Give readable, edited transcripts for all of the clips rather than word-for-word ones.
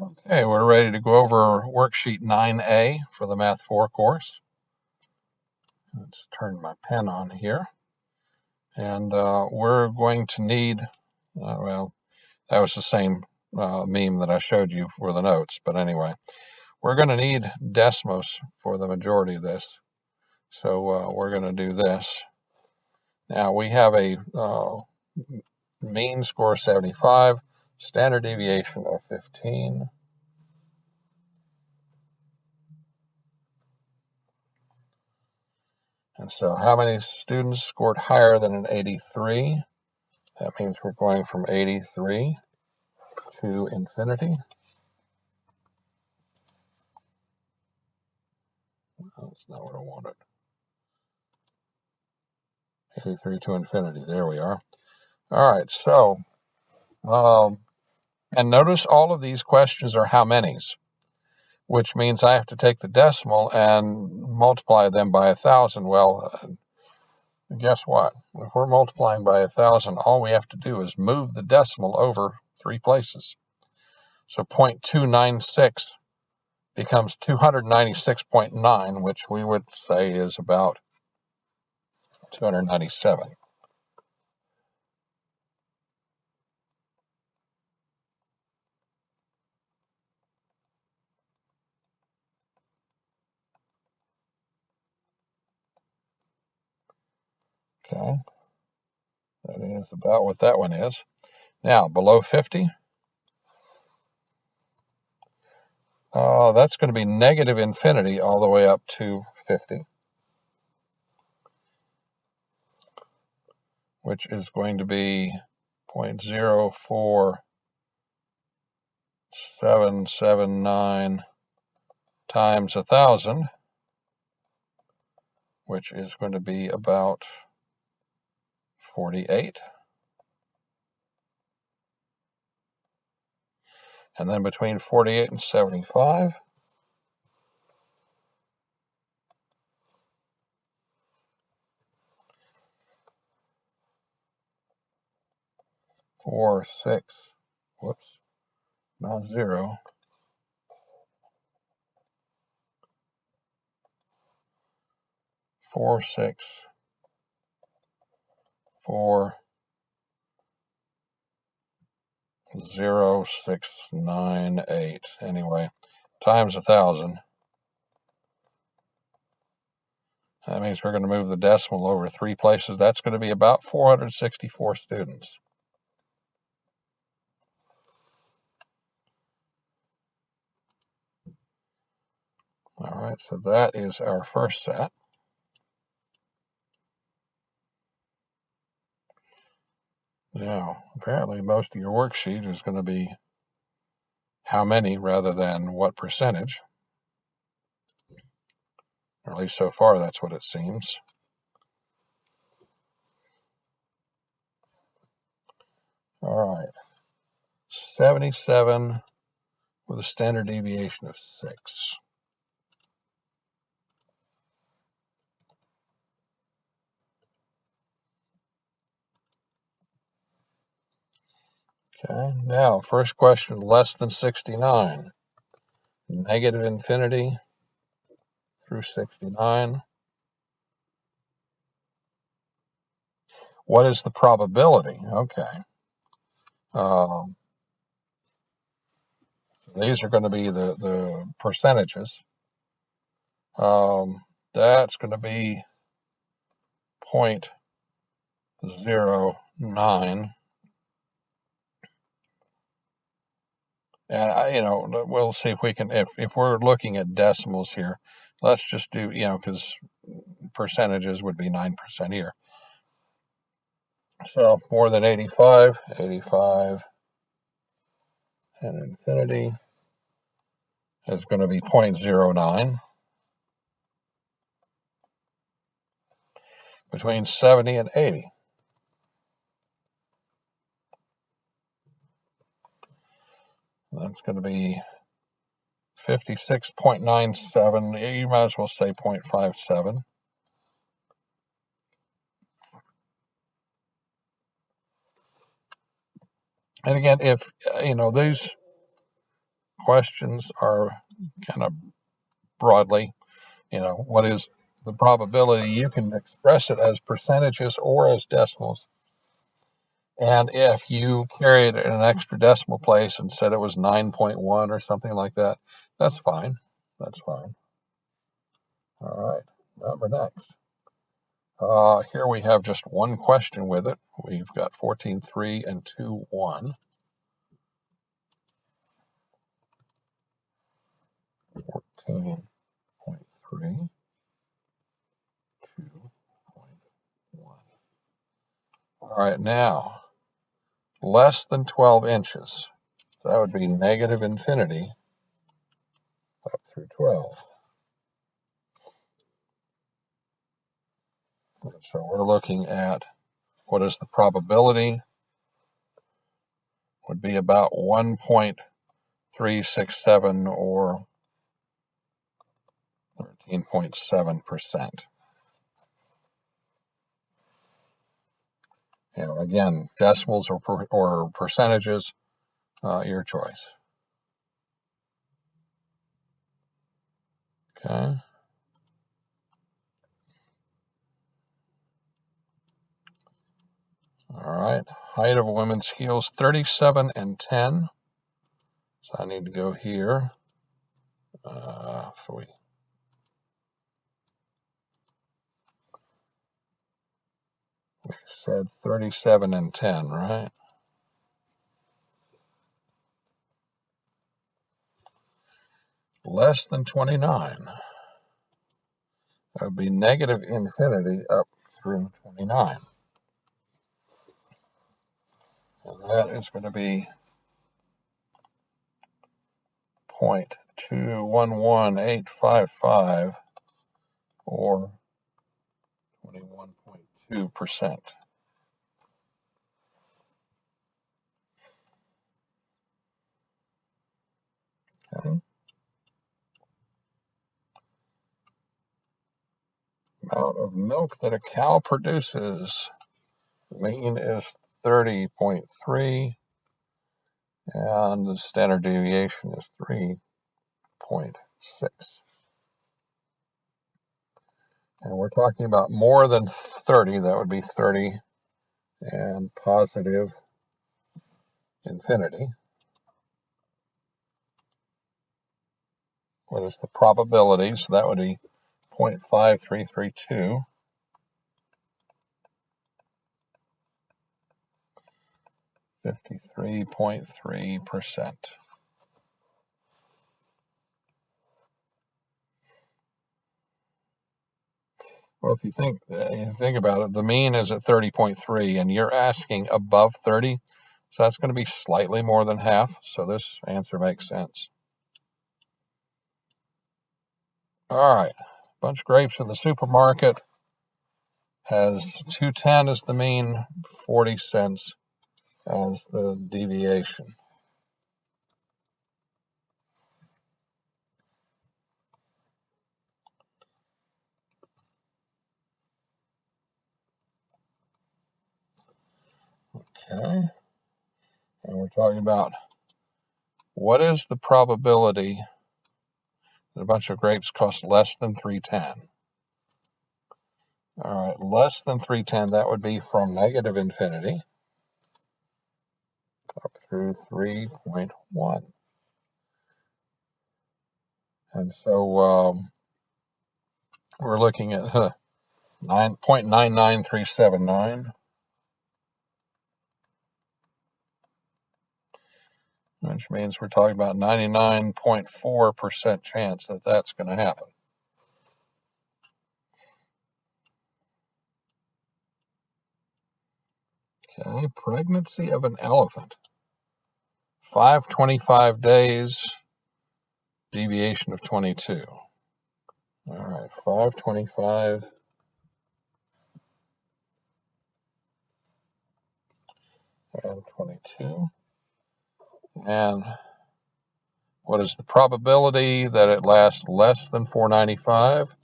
Okay, we're ready to go over worksheet 9A for the Math 4 course. Let's turn my pen on here. And we're going to need, well, that was the same meme that I showed you for the notes. But anyway, we're going to need decimals for the majority of this. So we're going to do this. Now we have a mean score of 75, standard deviation of 15. And so how many students scored higher than an 83? That means we're going from 83 to infinity. That's not what I wanted. 83 to infinity. There we are. All right, so, and notice all of these questions are how many's, which means I have to take the decimal and multiply them by 1,000. Well, guess what? If we're multiplying by 1,000, all we have to do is move the decimal over 3 places. So 0.296 becomes 296.9, which we would say is about 297. Okay, that is about what that one is. Now, below 50, that's going to be negative infinity all the way up to 50, which is going to be 0.04779 times 1,000, which is going to be about 48. And then between 48 and 75, four, six, whoops, not 0, 4, 6, 4, 0, 6, 9, 8. Anyway, times 1,000. That means we're going to move the decimal over 3 places. That's going to be about 464 students. All right, so that is our first set. Now, apparently most of your worksheet is going to be how many rather than what percentage. Or at least so far, that's what it seems. All right, 77 with a standard deviation of 6. Okay, now first question, less than 69. Negative infinity through 69. What is the probability? Okay. So these are going to be the percentages. That's going to be 0.09. And we'll see if we can, if we're looking at decimals here, let's just do, because percentages would be 9% here. So more than 85, and infinity is going to be 0.09. Between 70 and 80. That's going to be 56.97. You might as well say 0.57. And again, if, these questions are kind of broadly, what is the probability? You can express it as percentages or as decimals. And if you carried an extra decimal place and said it was 9.1 or something like that, that's fine. That's fine. All right, number next. Here we have just one question with it. We've got 14.3 and 2.1. 14.3, 2.1. All right, now, less than 12 inches. So that would be negative infinity up through 12. So we're looking at what is the probability? Would be about 1.367 or 13.7%. Again, decimals or percentages, your choice. Okay. All right. Height of women's heels, 37 and 10. So I need to go here. We said 37 and 10, right? Less than 29. That would be negative infinity up through 29. And that is going to be 0.211855 or 21.2%. Okay. Amount of milk that a cow produces. Mean is 30.3, and the standard deviation is 3.6. And we're talking about more than 30. That would be 30 and positive infinity. What is the probability? So that would be 0.5332. 53.3%. Well, if you think about it, the mean is at 30.3, and you're asking above 30, so that's going to be slightly more than half. So this answer makes sense. All right, bunch of grapes in the supermarket has 210 as the mean, 40 cents as the deviation. Okay, and we're talking about what is the probability that a bunch of grapes cost less than 310? All right, less than 310, that would be from negative infinity up through 3.1. And so we're looking at 9.99379, which means we're talking about 99.4% chance that that's going to happen. Okay, pregnancy of an elephant. 525 days, deviation of 22. All right, 525 and 22. And what is the probability that it lasts less than 495?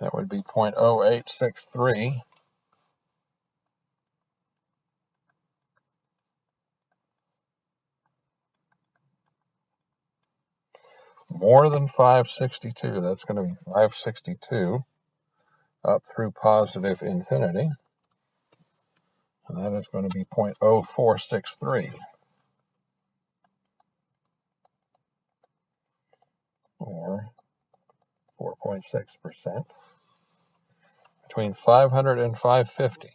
That would be 0.0863. more than 562. That's going to be 562 up through positive infinity. And that is going to be 0.0463. Or 4.6%. Between 500 and 550.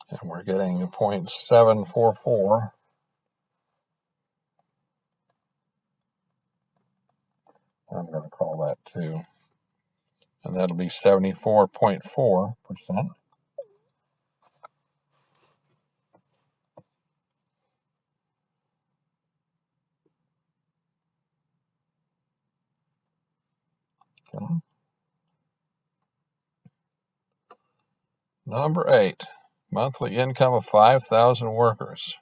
And we're getting 0.744. I'm going to call that 2. And that'll be 74.4%. Okay. Number 8, monthly income of 5,000 workers.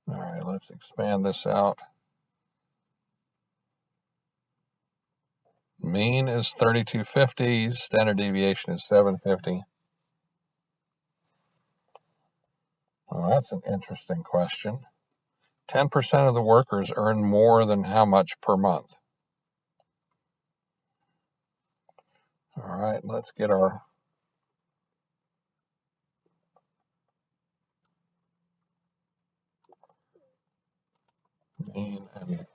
All right, let's expand this out. Mean is 3250, standard deviation is 750. Well, that's an interesting question. 10% of the workers earn more than how much per month? All right, let's get our mean and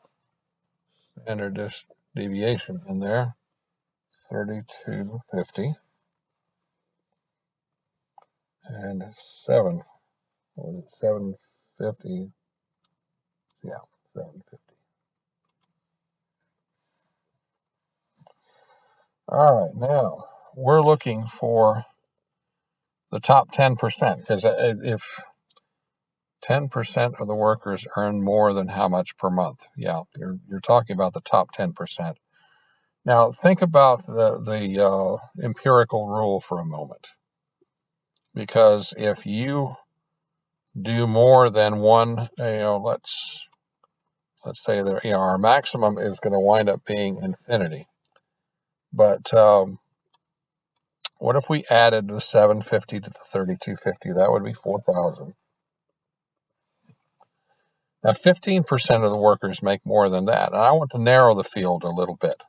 standard deviation in there. 3250 and 7. What was it? 750. Yeah, 750. All right, now we're looking for the top 10%, because if 10% of the workers earn more than how much per month? Yeah, you're talking about the top 10%. Now think about the empirical rule for a moment, because if you do more than one, let's say that our maximum is going to wind up being infinity. But what if we added the 750 to the 3250? That would be 4,000. Now, 15% of the workers make more than that, and I want to narrow the field a little bit.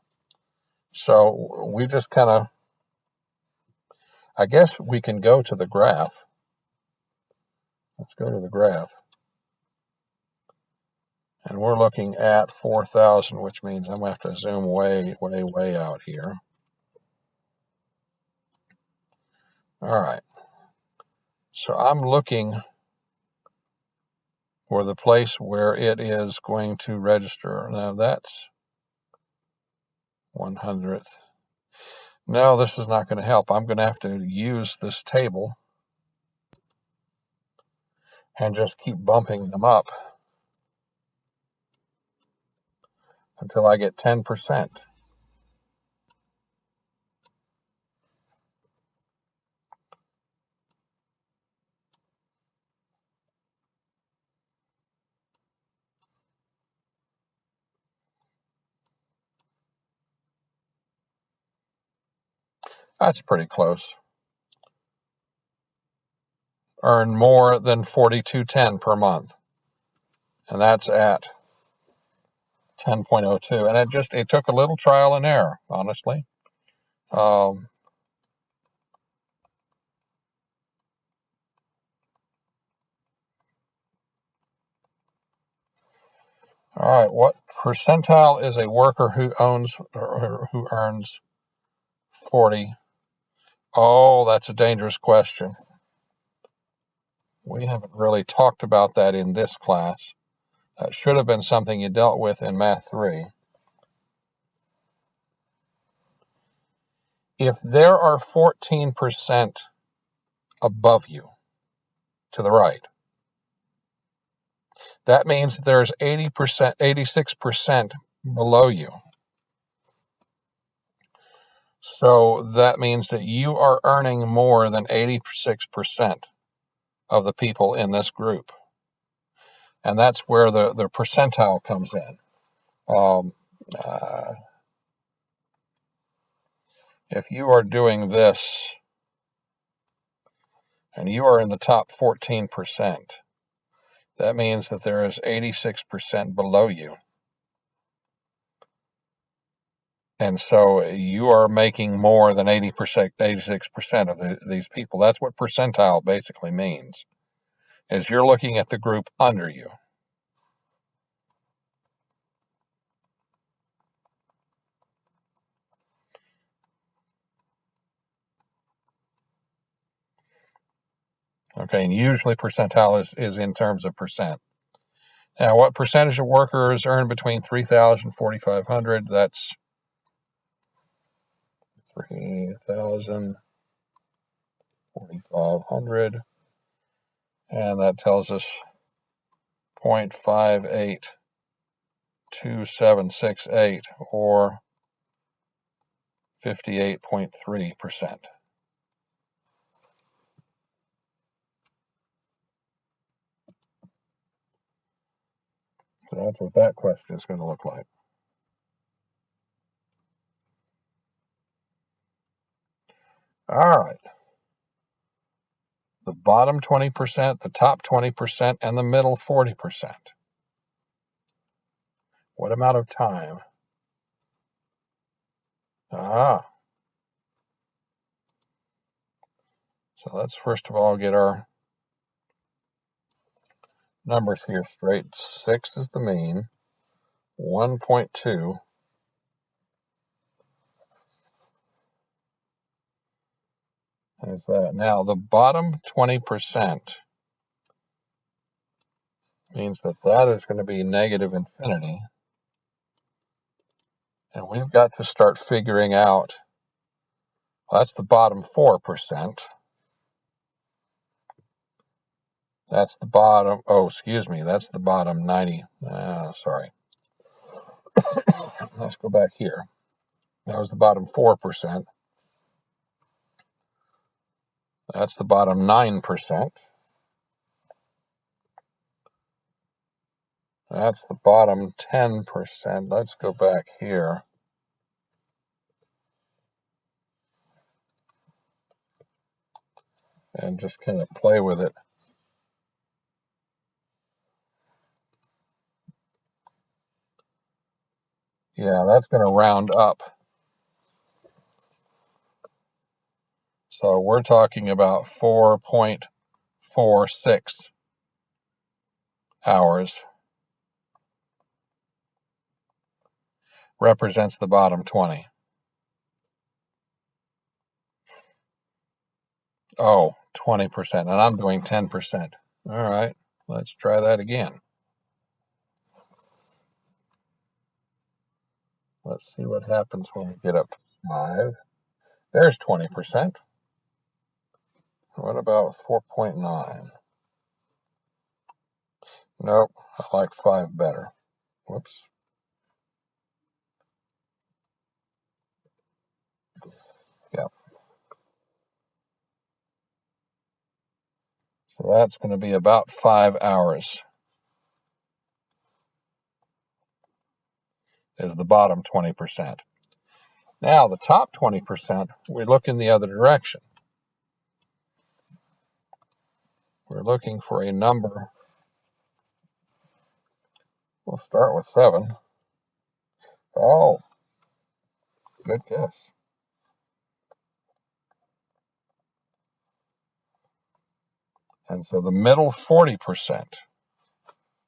So we just kind of, I guess we can go to the graph. Let's go to the graph. And we're looking at 4,000, which means I'm going to have to zoom way, way, way out here. All right. So I'm looking for the place where it is going to register. Now that's 100th. No, this is not going to help. I'm going to have to use this table and just keep bumping them up until I get 10%. That's pretty close. Earn more than 4210 per month. And that's at 10.02. And it took a little trial and error, honestly. All right, what percentile is a worker who owns or who earns 40? Oh, that's a dangerous question. We haven't really talked about that in this class. That should have been something you dealt with in Math 3. If there are 14% above you to the right, that means there's 80%, 86% below you. So that means that you are earning more than 86% of the people in this group. And that's where the percentile comes in. If you are doing this and you are in the top 14%, that means that there is 86% below you. And so you are making more than 80%, 86% of these people. That's what percentile basically means, is you're looking at the group under you. Okay, and usually percentile is in terms of percent. Now, what percentage of workers earn between 3,000 and 4,500? That's 3,000, 4,500, and that tells us 0.582768, or 58.3%. So that's what that question is going to look like. All right. The bottom 20%, the top 20%, and the middle 40%. What amount of time? So let's first of all get our numbers here straight. 6 is the mean. 1.2 is that. Now, the bottom 20% means that that is going to be negative infinity. And we've got to start figuring out, well, that's the bottom 4%. That's the bottom, that's the bottom 90. Sorry. Let's go back here. That was the bottom 4%. That's the bottom 9%. That's the bottom 10%. Let's go back here. And just kind of play with it. Yeah, that's going to round up. So we're talking about 4.46 hours represents the bottom 20. Oh, 20%, and I'm doing 10%. All right, let's try that again. Let's see what happens when we get up to 5. There's 20%. What about 4.9? Nope, I like 5 better. Whoops. Yep. So that's going to be about 5 hours. Is the bottom 20%. Now, the top 20%, we look in the other direction. We're looking for a number. We'll start with 7. Oh, good guess. And so the middle 40%.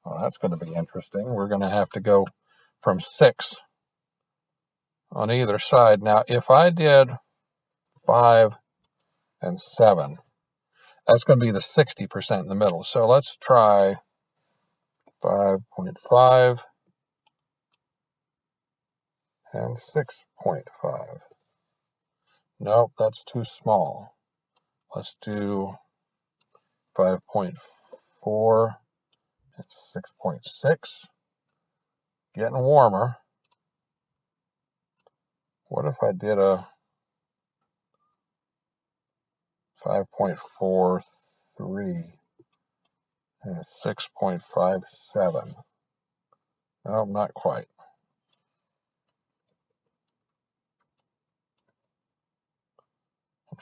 Well, that's going to be interesting. We're going to have to go from 6 on either side. Now, if I did 5 and 7, that's going to be the 60% in the middle. So let's try 5.5 and 6.5. Nope, that's too small. Let's do 5.4 and 6.6. Getting warmer. What if I did a 5.43 and 6.57? No, not quite.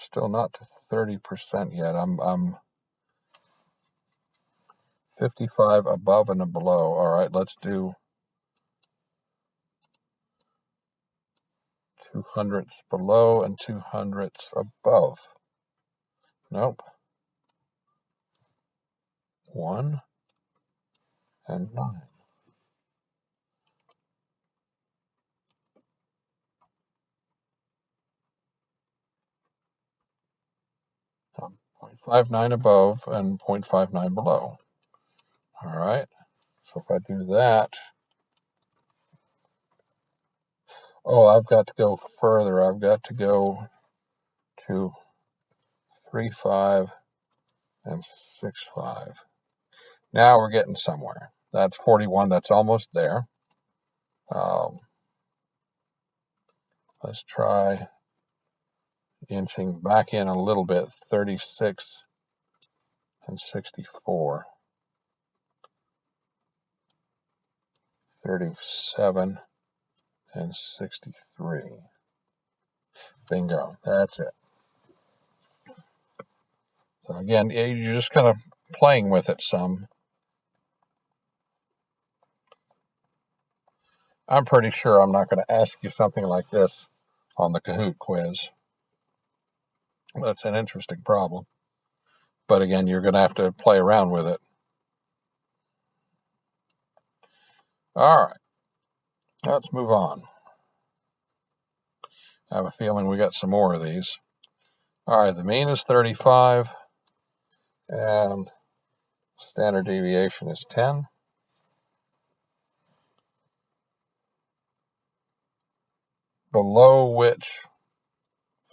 still not to 30% yet. I'm 55 above and below. All right, let's do 200ths below and 200ths above. Nope. 1 and 9. So 0.59 above and 0.59 below. All right. So if I do that, oh, I've got to go further. I've got to go to 3.5 and 6.5. Now we're getting somewhere. That's 41. That's almost there. Let's try inching back in a little bit. 36 and 64. 37 and 63. Bingo. That's it. So again, you're just kind of playing with it some. I'm pretty sure I'm not going to ask you something like this on the Kahoot quiz. That's an interesting problem. But again, you're going to have to play around with it. All right. Let's move on. I have a feeling we got some more of these. All right, the mean is 35, and standard deviation is 10. Below which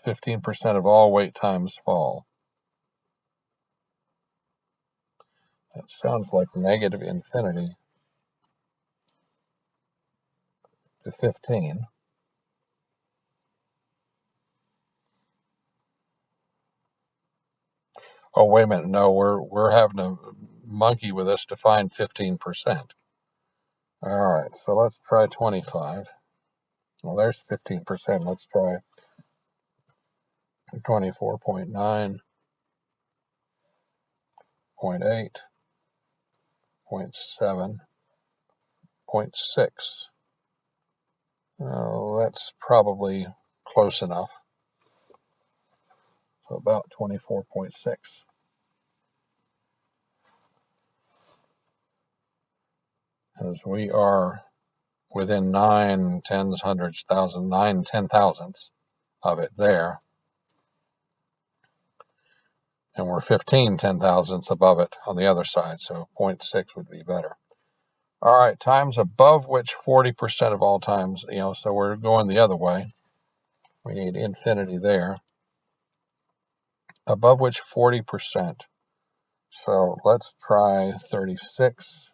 15% of all wait times fall. That sounds like negative infinity to 15. Oh, wait a minute. No, we're having a monkey with this to find 15%. All right, so let's try 25. Well, there's 15%. Let's try 24.9, 0.8, 0.7, 0.6. Oh, that's probably close enough. So about 24.6. As we are within 9 tens, hundreds, thousands, 9 10,000ths of it there. And we're 15 10,000ths above it on the other side, so 0.6 would be better. All right, times above which 40% of all times, so we're going the other way. We need infinity there. Above which 40%. So let's try 36.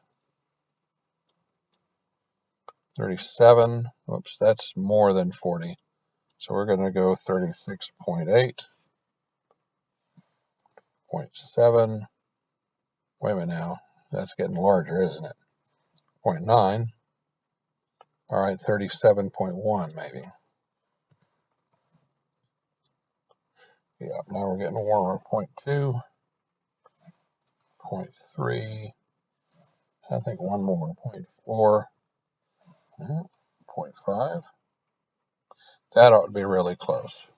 37. Whoops, that's more than 40. So we're going to go 36.8, 0.7. Wait a minute now. That's getting larger, isn't it? 0.9. All right, 37.1 maybe. Yeah, now we're getting warmer. 0.2, 0.3. I think one more. 0.4, 0.5. That ought to be really close.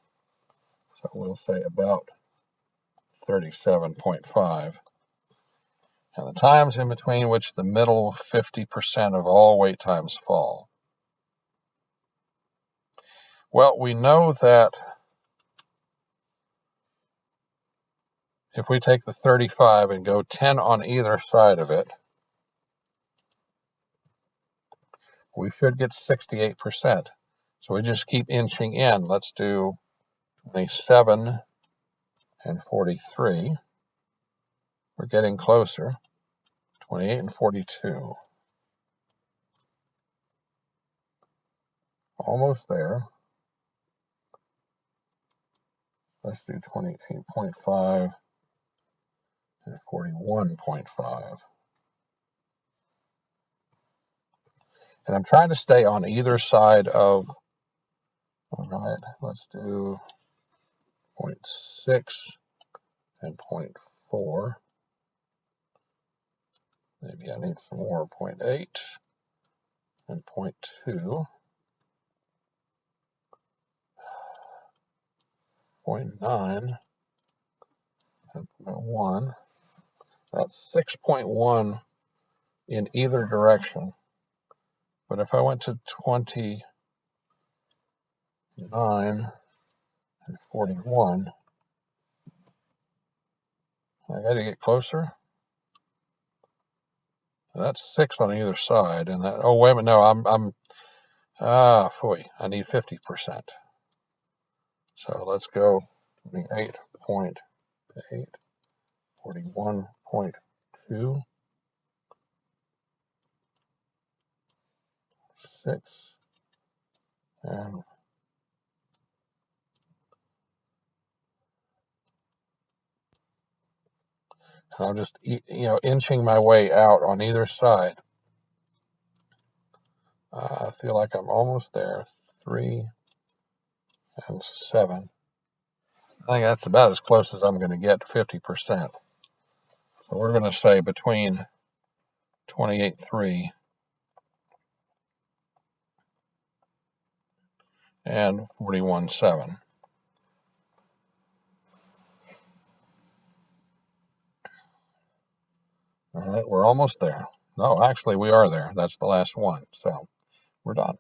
So we'll say about 37.5. And the times in between which the middle 50% of all wait times fall. Well, we know that if we take the 35 and go 10 on either side of it, we should get 68%. So we just keep inching in. Let's do 27 and 43. We're getting closer. 28 and 42. Almost there. Let's do 28.5 and 41.5. And I'm trying to stay on either side of, all right, let's do 0.6 and 0.4. Maybe I need some more, 0.8 and 0.2, 0.9 and 0.1. That's 6.1 in either direction. But if I went to 29 and 41, I got to get closer. That's 6 on either side, and that. Oh, wait a minute, no, I need 50%. So let's go 28.8, 41.2, 6, and I'm just inching my way out on either side. I feel like I'm almost there. 3 and 7. I think that's about as close as I'm going to get to 50%. So we're going to say between 28.3 and 41.7. All right, we're almost there. No, actually, we are there. That's the last one. So we're done.